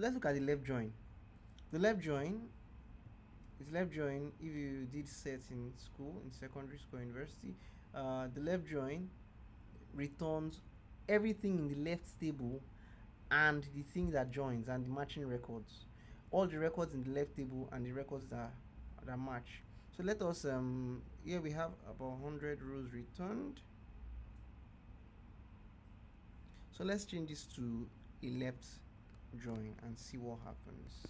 let's look at the left join. The left join is left join. If you did set in school, in secondary school, university, the left join returns everything in the left table and the thing that joins and the matching records, all the records in the left table and the records that match. So let us here we have about 100 rows returned. So let's change this to a left join and see what happens.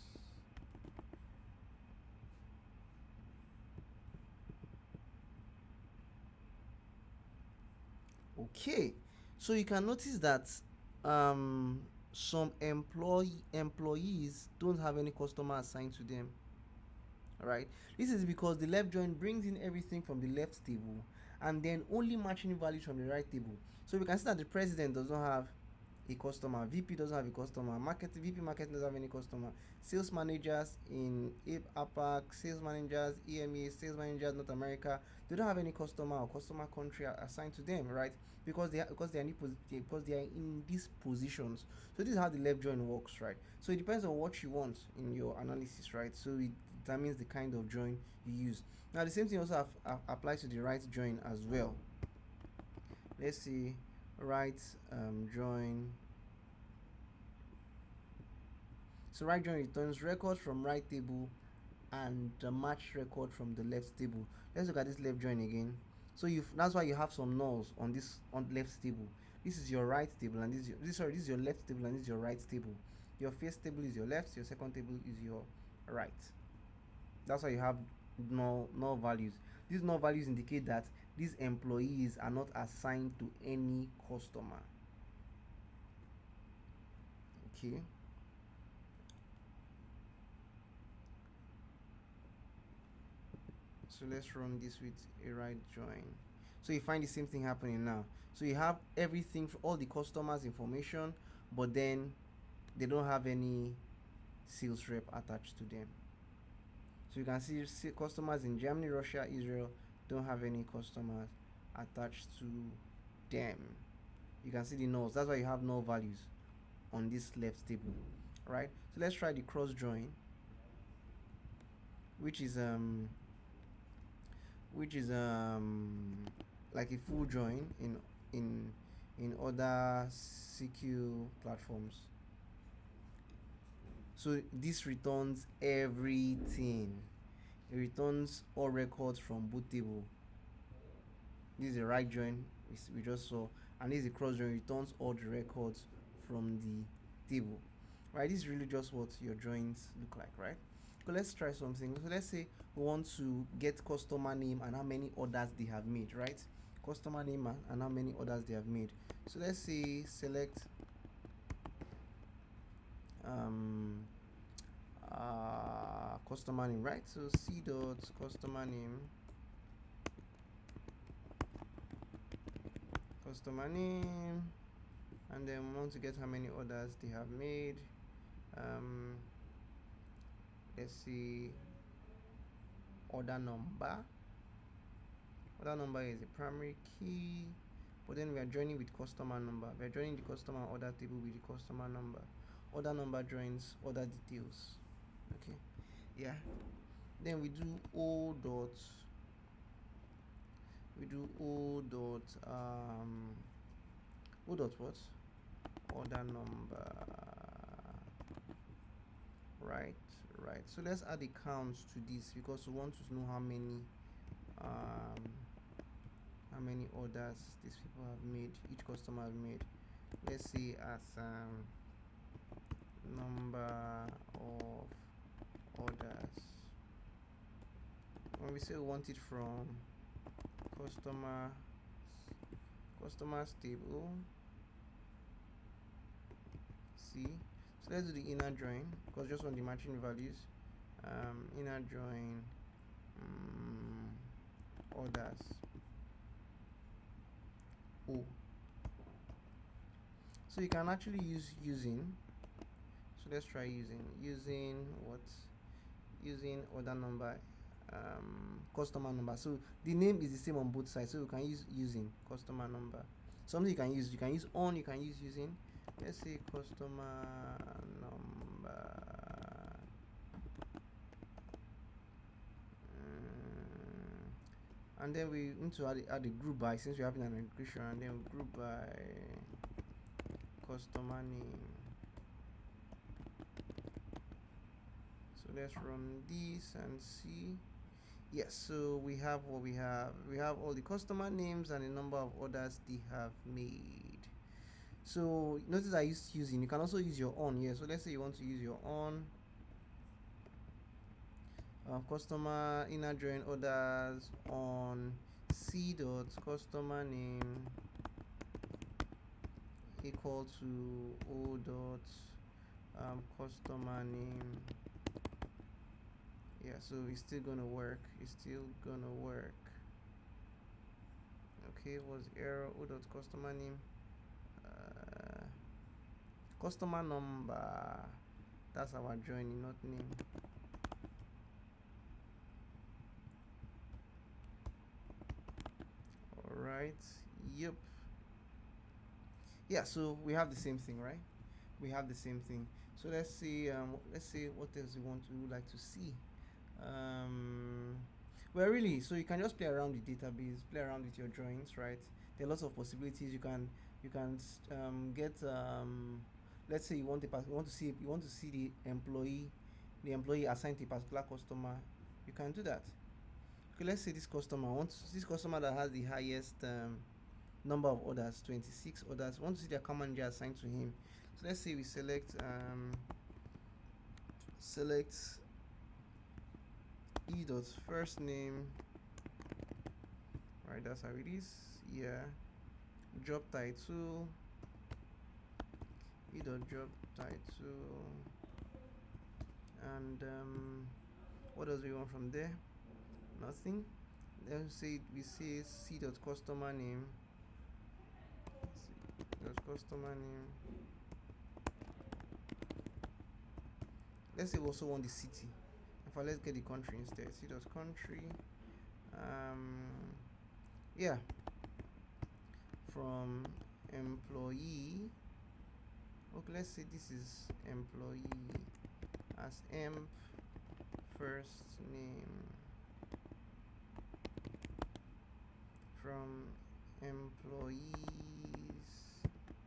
Okay, so you can notice that some employees don't have any customer assigned to them. All right, this is because the left join brings in everything from the left table and then only matching values from the right table. So we can see that the president does not have a customer, VP doesn't have a customer, VP marketing doesn't have any customer, sales managers in APAC, sales managers EMEA, sales managers North America, they don't have any customer or customer country assigned to them, right? Because they are in these positions. So this is how the left join works, right? So it depends on what you want in your analysis, right? So it determines the kind of join you use. Now the same thing also applies to the right join as well. Let's see, right join. So right join returns records from right table and the match record from the left table. Let's look at this left join again. So that's why you have some nulls on this on left table. This is your right table and this is your left table and this is your right table. Your first table is your left, your second table is your right. That's why you have null values. These null values indicate that these employees are not assigned to any customer. Okay. So let's run this with a right join. So you find the same thing happening now. So you have everything for all the customers information, but then they don't have any sales rep attached to them. So you can see customers in Germany, Russia, Israel don't have any customers attached to them. You can see the nulls. That's why you have null values on this left table, right? So let's try the cross join, which is like a full join in other SQL platforms. So this returns everything. It returns all records from both table. This is the right join we just saw, and this is the cross join, returns all the records from the table. Right, this is really just what your joins look like, right? So let's try something. So let's say we want to get customer name and how many orders they have made, right? Customer name and how many orders they have made. So let's say select customer name, right? So c dot customer name, and then we want to get how many orders they have made. Let's see, order number is a primary key, but then we are joining with customer number. We are joining the customer order table with the customer number. Order number joins order details. Okay, yeah. Then we do o dot what, order number, right. So let's add the counts to this because we want to know how many orders these people have made, each customer have made. Let's see as number of orders. When we say we want it from customers table, see. So let's do the inner join because just want the matching values. Inner join orders O. So you can actually use using. So let's try using order number, customer number. So the name is the same on both sides, so you can use using customer number. Something you can use on, you can use using. Let's say customer number number. And then we need to add a group by, since we're having an integration, and then we group by customer name. So let's run this and see. Yes, so we have what we have. We have all the customer names and the number of orders they have made. So notice I used using. You can also use your own. Yeah, so let's say you want to use your own customer inner join orders on c dot customer name equal to o dot customer name. Yeah, so it's still gonna work. Okay, what's the error? O dot customer name, customer number. That's our joining, not name. All right. Yep. Yeah. So we have the same thing, right? We have the same thing. So let's see. Let's see what else we would like to see. Um, well, really, so you can just play around with database, play around with your drawings, right? There are lots of possibilities. You can get let's say you want to see the employee assigned to a particular customer. You can do that. Okay, let's say this customer that has the highest number of orders, 26 orders. Want to see the account manager assigned to him. So let's say we select e dot first name, right? That's how it is. Yeah. Job title, e dot job title, and what else do we want from there? Nothing. Then we say c dot customer name, let's say we also want the city. If let's get the country instead, c dot country. Yeah, from employee. Okay, let's say this is employee as emp first name, from employees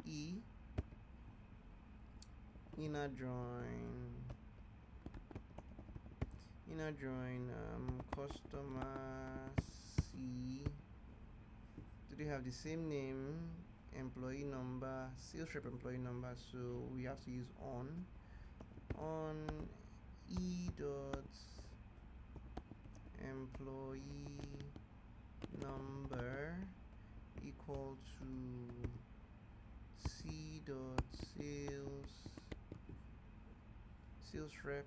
e inner join customer c. Do they have the same name? Employee number, sales rep employee number, so we have to use on e dot employee number equal to c dot sales rep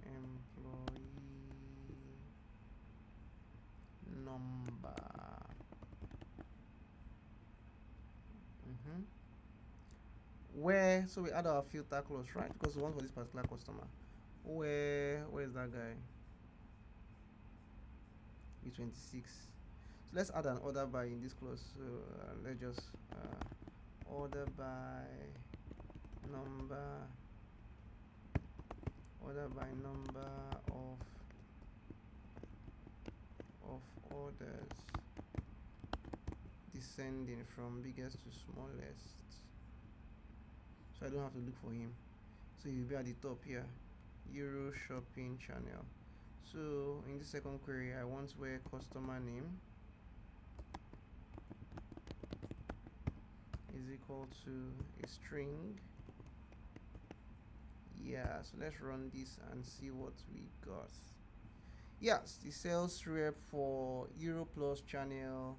employee number. Where, so we add our filter clause, right? Because we want for this particular customer. Where is that guy? B26. So let's add an order by in this clause. So let's just order by number of orders descending from biggest to smallest. So I don't have to look for him. So he'll be at the top here. Euro shopping channel. So in the second query, I want where customer name is equal to a string. Yeah, so let's run this and see what we got. Yes, the sales rep for Euro Plus channel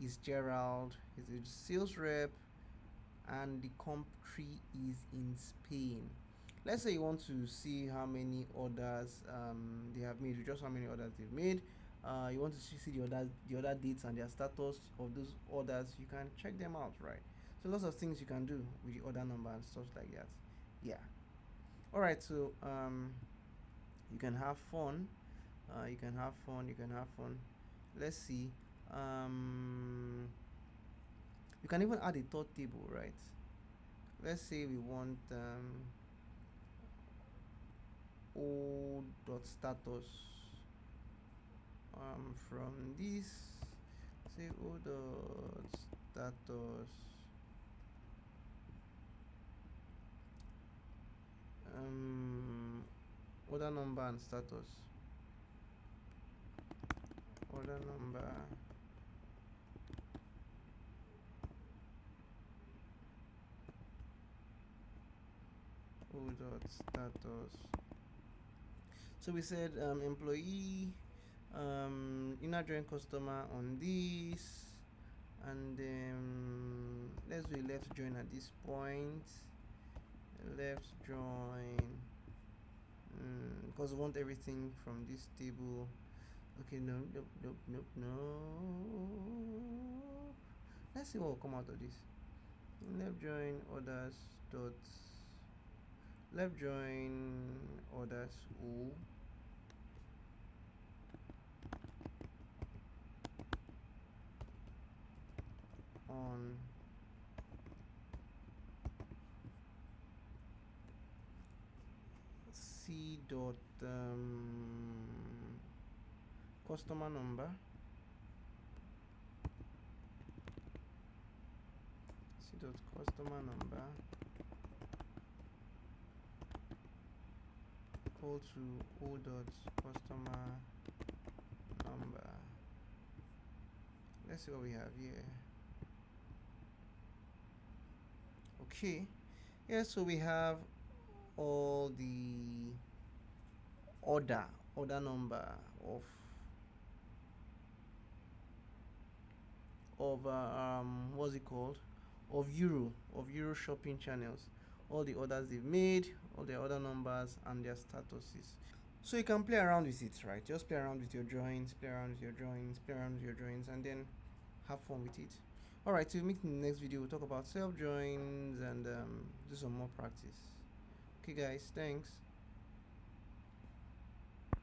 is Gerald. He's a sales rep, and the country is in Spain. Let's say you want to see how many orders they have made, just how many orders they've made. You want to see the order dates and their status of those orders. You can check them out, right? So lots of things you can do with the order number and stuff like that. Yeah. All right. So you can have fun. You can have fun. Let's see. You can even add a third table, right? Let's say we want o dot status from this, say o dot status order number and status, order number o dot status. So we said employee inner join customer on this, and let's do a left join at this point. Left join because we want everything from this table. Okay, no, nope, nope, nope, no. Let's see what will come out of this. Left join orders dot left join orders o on c dot customer number, c dot customer number equal to o dot customer number. Let's see what we have here. Okay, yeah, so we have all the order number of what's it called, of Euro shopping channels, all the orders they've made, all their order numbers and their statuses. So you can play around with it, right? Just play around with your drawings, play around with your drawings, play around with your drawings, and then have fun with it. Alright, so we'll meet in the next video. We'll talk about self drawings and do some more practice. Okay guys, thanks.